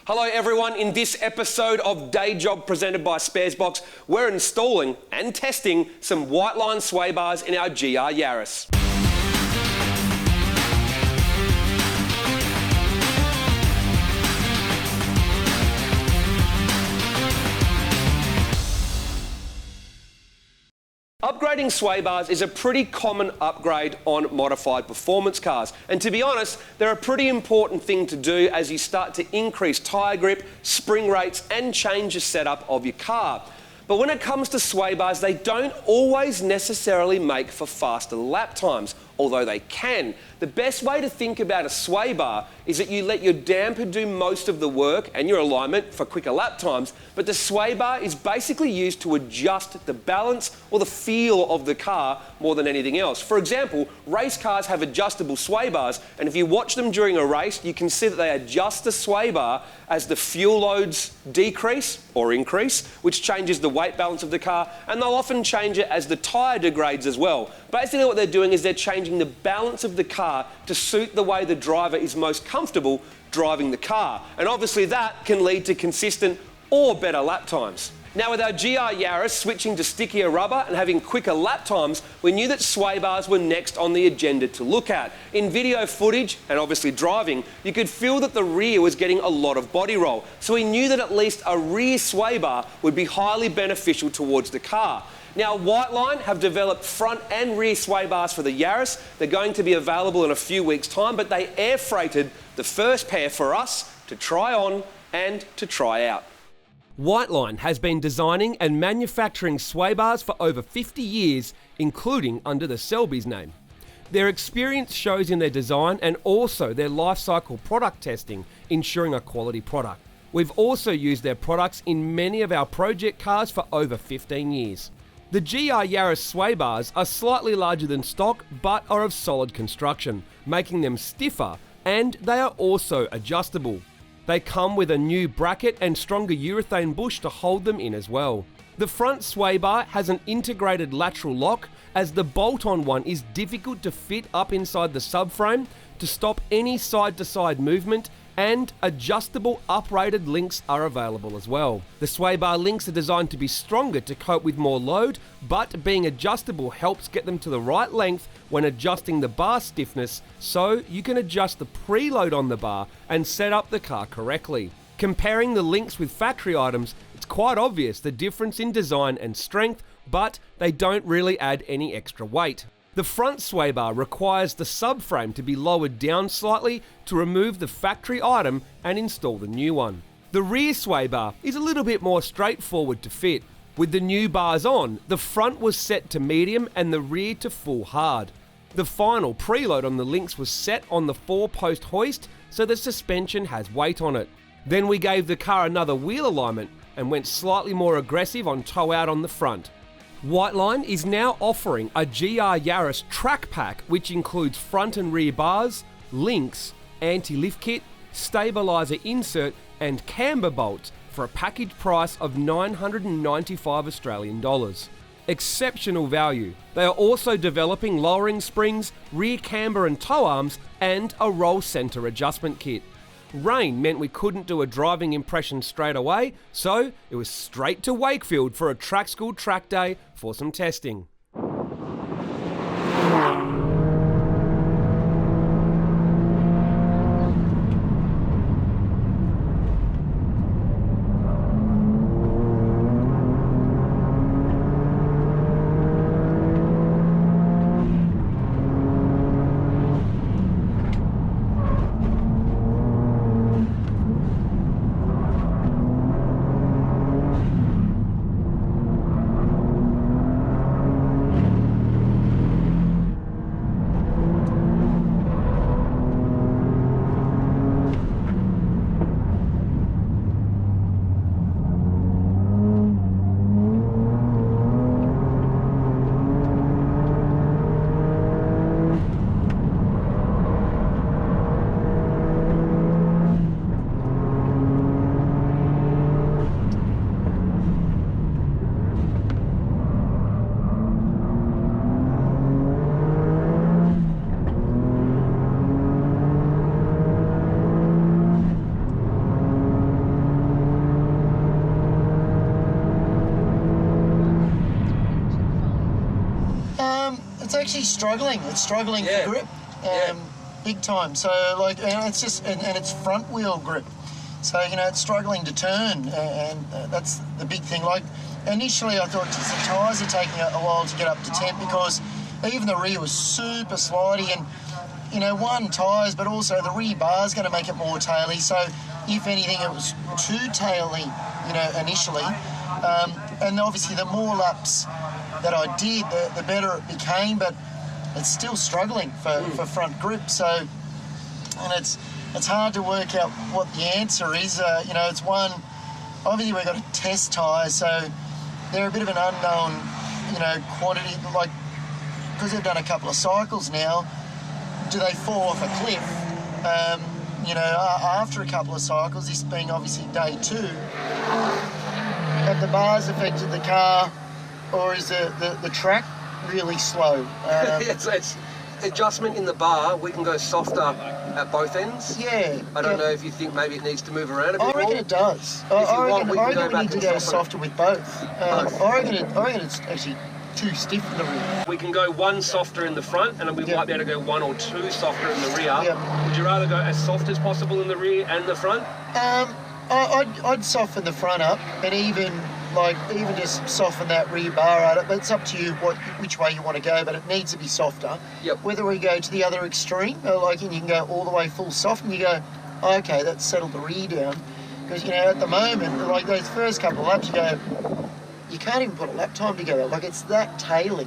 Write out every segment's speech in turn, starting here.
Hello everyone, in this episode of Day Job presented by Sparesbox, we're installing and testing some Whiteline sway bars in our GR Yaris. Upgrading sway bars is a pretty common upgrade on modified performance cars, and to be honest, they're a pretty important thing to do as you start to increase tyre grip, spring rates and change the setup of your car. But when it comes to sway bars, they don't always necessarily make for faster lap times, although they can. The best way to think about a sway bar is that you let your damper do most of the work and your alignment for quicker lap times, but the sway bar is basically used to adjust the balance or the feel of the car more than anything else. For example, race cars have adjustable sway bars, and if you watch them during a race, you can see that they adjust the sway bar as the fuel loads decrease or increase, which changes the weight balance of the car, and they'll often change it as the tyre degrades as well. Basically what they're doing is they're changing the balance of the car to suit the way the driver is most comfortable driving the car. And obviously that can lead to consistent or better lap times. Now with our GR Yaris switching to stickier rubber and having quicker lap times, we knew that sway bars were next on the agenda to look at. In video footage, and obviously driving, you could feel that the rear was getting a lot of body roll. So we knew that at least a rear sway bar would be highly beneficial towards the car. Now, Whiteline have developed front and rear sway bars for the Yaris. They're going to be available in a few weeks' time, but they air freighted the first pair for us to try on and to try out. Whiteline has been designing and manufacturing sway bars for over 50 years, including under the Selby's name. Their experience shows in their design and also their life cycle product testing, ensuring a quality product. We've also used their products in many of our project cars for over 15 years. The GR Yaris sway bars are slightly larger than stock but are of solid construction, making them stiffer, and they are also adjustable. They come with a new bracket and stronger urethane bush to hold them in as well. The front sway bar has an integrated lateral lock, as the bolt-on one is difficult to fit up inside the subframe to stop any side-to-side movement, and adjustable uprated links are available as well. The sway bar links are designed to be stronger to cope with more load, but being adjustable helps get them to the right length when adjusting the bar stiffness, so you can adjust the preload on the bar and set up the car correctly. Comparing the links with factory items, it's quite obvious the difference in design and strength, but they don't really add any extra weight. The front sway bar requires the subframe to be lowered down slightly to remove the factory item and install the new one. The rear sway bar is a little bit more straightforward to fit. With the new bars on, the front was set to medium and the rear to full hard. The final preload on the links was set on the 4-post hoist, so the suspension has weight on it. Then we gave the car another wheel alignment and went slightly more aggressive on toe out on the front. Whiteline is now offering a GR Yaris track pack, which includes front and rear bars, links, anti-lift kit, stabiliser insert and camber bolts for a package price of $995 Australian dollars. Exceptional value. They are also developing lowering springs, rear camber and toe arms, and a roll centre adjustment kit. Rain meant we couldn't do a driving impression straight away, so it was straight to Wakefield for a track school track day for some testing. actually struggling. It's struggling Yeah. for grip, Yeah. big time. So like, and it's just and it's front wheel grip. So it's struggling to turn, and that's the big thing. Like initially, I thought just the tyres are taking a while to get up to temp because even the rear was super slidey and. One, tyres, but also the rear bar is going to make it more taily. So, if anything, it was too taily, initially. And obviously, the more laps that I did, the better it became. But it's still struggling for front grip. So, and it's hard to work out what the answer is. It's one. Obviously, we've got to test tyres, so they're a bit of an unknown, quantity. Like because they've done a couple of cycles now. Do they fall off a cliff? After a couple of cycles, this being obviously day 2, have the bars affected the car, or is the track really slow? It's adjustment in the bar. We can go softer at both ends. Yeah. I don't know if you think maybe it needs to move around a bit more. I reckon it does. I reckon we need to go softer with both. I reckon it's actually too stiff in the rear. We can go one softer in the front, and then we might be able to go one or two softer in the rear. Yep. Would you rather go as soft as possible in the rear and the front? I'd soften the front up, and even just soften that rear bar out. But it's up to you which way you want to go. But it needs to be softer. Yep. Whether we go to the other extreme, and you can go all the way full soft, and you go, okay, that's settled the rear down. Because at the moment, like those first couple of laps, you go. You can't even put a lap time together. Like, it's that taily.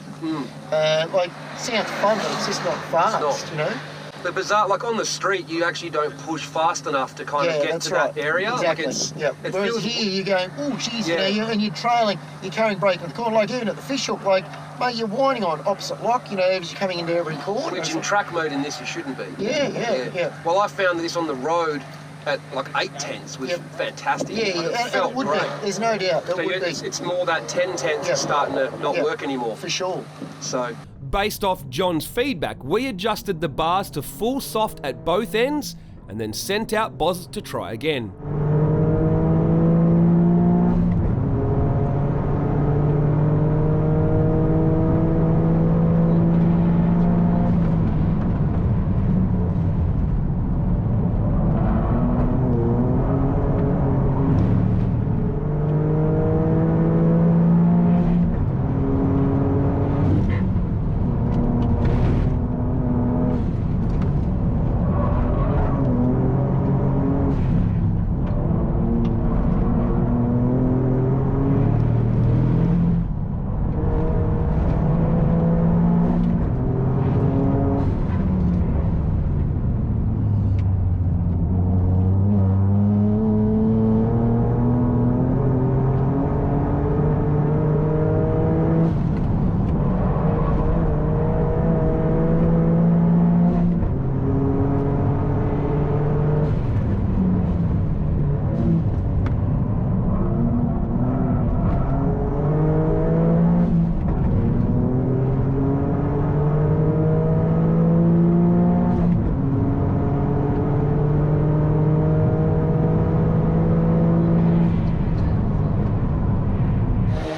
Sounds fun, but it's just not fast, The bizarre, like on the street, you actually don't push fast enough to kind of get to that area. Exactly. It Whereas feels... here, you're going, oh, geez, and you're trailing, you're carrying brake in the corner. Like, even at the fish hook, mate, you're winding on opposite lock, as you're coming into every corner. Which in track mode in this, you shouldn't be. Yeah. Well, I found this on the road at like 8/10s was fantastic. Yeah, it felt it would great. be. There's no doubt. It's more that 10/10s is starting to not work anymore. For sure. So, based off John's feedback, we adjusted the bars to full soft at both ends and then sent out Boz to try again.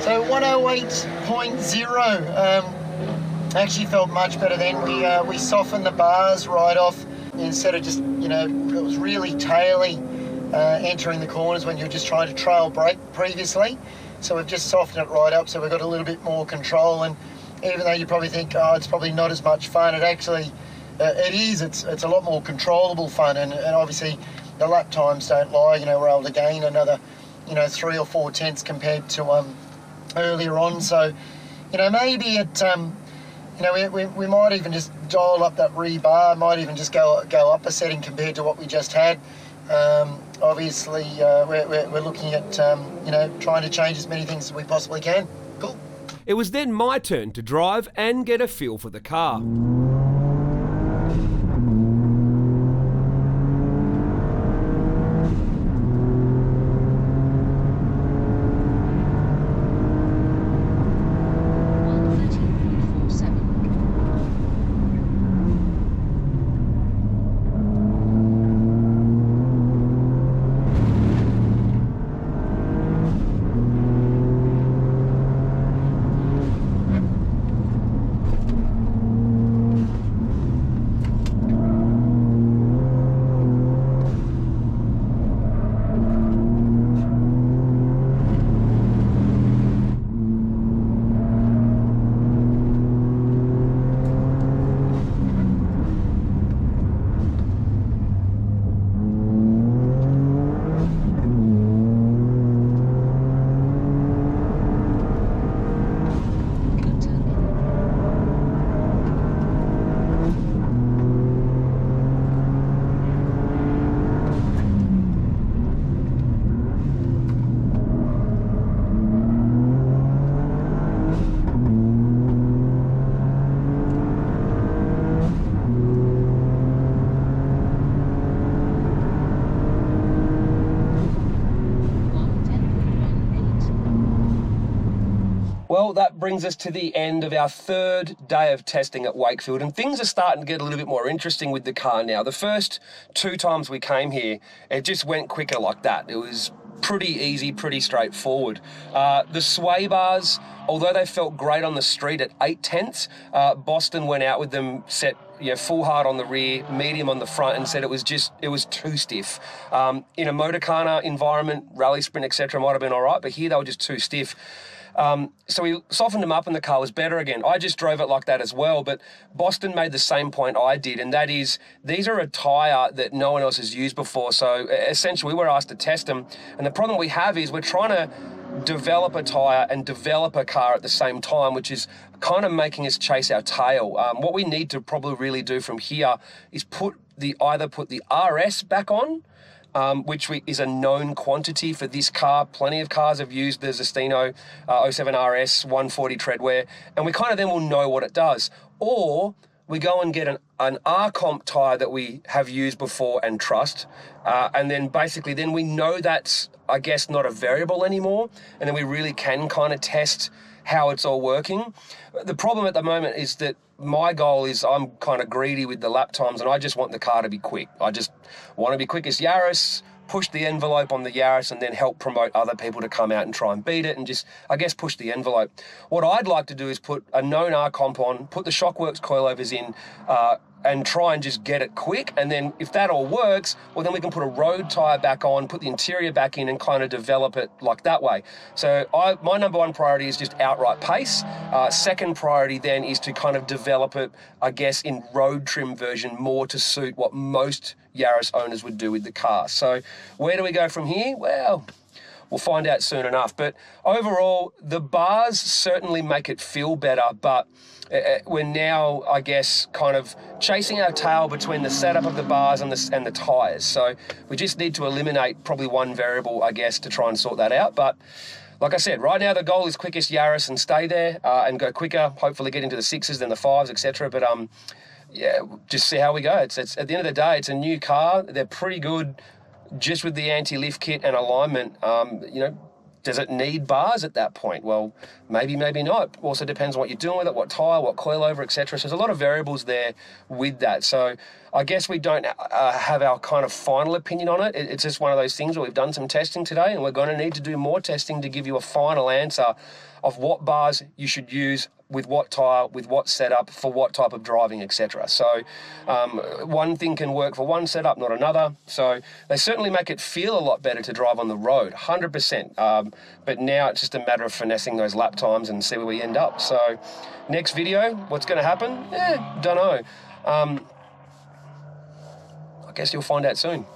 So 108.0 actually felt much better then. We softened the bars right off instead of just, it was really taily entering the corners when you're just trying to trail brake previously. So we've just softened it right up so we've got a little bit more control, and even though you probably think, it's probably not as much fun, it actually, it is. It's a lot more controllable fun, and obviously the lap times don't lie. We're able to gain another, 3 or 4 tenths compared to earlier on. So, maybe it, we might even just dial up that rear bar, might even just go up a setting compared to what we just had. Obviously, we're looking at, trying to change as many things as we possibly can. Cool. It was then my turn to drive and get a feel for the car. Well, that brings us to the end of our third day of testing at Wakefield, and things are starting to get a little bit more interesting with the car now. The first 2 times we came here, it just went quicker like that. It was pretty easy, pretty straightforward. The sway bars, although they felt great on the street at 8/10, Boston went out with them, set full hard on the rear, medium on the front, and said it was too stiff. In a Motorcana environment, rally sprint, etc., might have been all right, but here they were just too stiff. So we softened them up and the car was better again. I just drove it like that as well, but Boston made the same point I did, and that is these are a tyre that no one else has used before. So essentially we were asked to test them, and the problem we have is we're trying to develop a tyre and develop a car at the same time, which is kind of making us chase our tail. What we need to probably really do from here is either put the RS back on, which is a known quantity for this car. Plenty of cars have used the Zestino 07 RS 140 treadwear, and we kind of then will know what it does. Or we go and get an R-Comp tyre that we have used before and trust, and then basically then we know that's, I guess, not a variable anymore, and then we really can kind of test how it's all working. The problem at the moment is that my goal is I'm kind of greedy with the lap times, and I just want the car to be quick. I just want to be quick as Yaris, push the envelope on the Yaris, and then help promote other people to come out and try and beat it, and just, I guess, push the envelope. What I'd like to do is put a known R-Comp on, put the Shockworks coilovers in, and try and just get it quick. And then if that all works, well, then we can put a road tyre back on, put the interior back in, and kind of develop it like that way. So my number one priority is just outright pace. Second priority then is to kind of develop it, I guess, in road trim version more to suit what most Yaris owners would do with the car. So where do we go from here? Well, we'll find out soon enough. But overall, the bars certainly make it feel better, but we're now, I guess, kind of chasing our tail between the setup of the bars and the tyres. So we just need to eliminate probably one variable, I guess, to try and sort that out. But like I said, right now the goal is quickest Yaris and stay there and go quicker, hopefully get into the 6s, then the 5s, etc. But yeah, just see how we go. It's at the end of the day, it's a new car. They're pretty good just with the anti-lift kit and alignment. Does it need bars at that point? Well, maybe not. Also depends on what you're doing with it, what tyre, what coilover, etc. So there's a lot of variables there with that. So I guess we don't have our kind of final opinion on it. It's just one of those things where we've done some testing today, and we're going to need to do more testing to give you a final answer of what bars you should use with what tyre, with what setup, for what type of driving, etc. So one thing can work for one setup, not another. So they certainly make it feel a lot better to drive on the road, 100%. But now it's just a matter of finessing those lap times and see where we end up. So next video, what's going to happen? Don't know. I guess you'll find out soon.